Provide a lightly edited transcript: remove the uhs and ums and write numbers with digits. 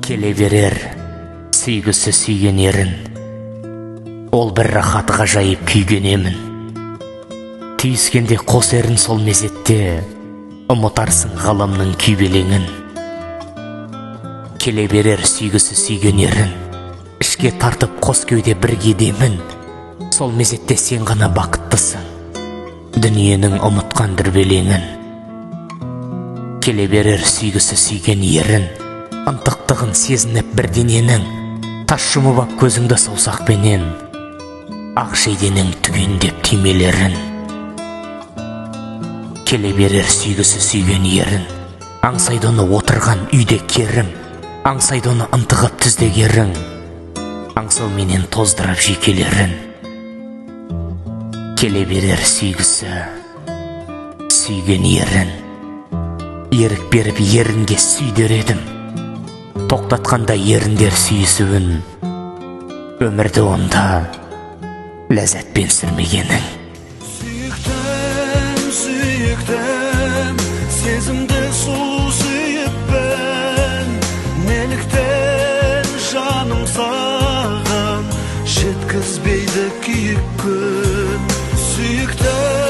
келе берер сүйгісі сүйген ерін, ол бір рахат ғажайып күйген емін. Түйіскенде қос ерін сол мезетте, ұмытарсың ғаламның күйбелеңін. Келе берер сүйгісі сүйген ерін, ішке тартып қос кеуде бірге демін. Сол мезетте сен ғана бақыттысың, дүниенің ұмытқан дүрбелеңін. Келе берер сүйгісі сүйген ерін, ынтықтығын сезініп бірдененің, тас жұмып ап көзіңді саусақпенен, ақ жейденің түгендеп түймелерін. Келе берер сүйгісі сүйген ерін, аңсайды оны отырған үйде керім, аңсайды оны ынтығып түздегерің, аңсау менен тоздырып жүйкелерін. Келе берер сүйгісі сүйген ерін, ерік беріп ерінге сүйдер едім, тоқтатқанда еріндер сүйісуін, өмірді онда ләззатпен сүрмегенің. Сүйіктім, сезімді сұлу сүйіппін, неліктен жаным саған жеткізбейді күйік күн. Сүйіктім,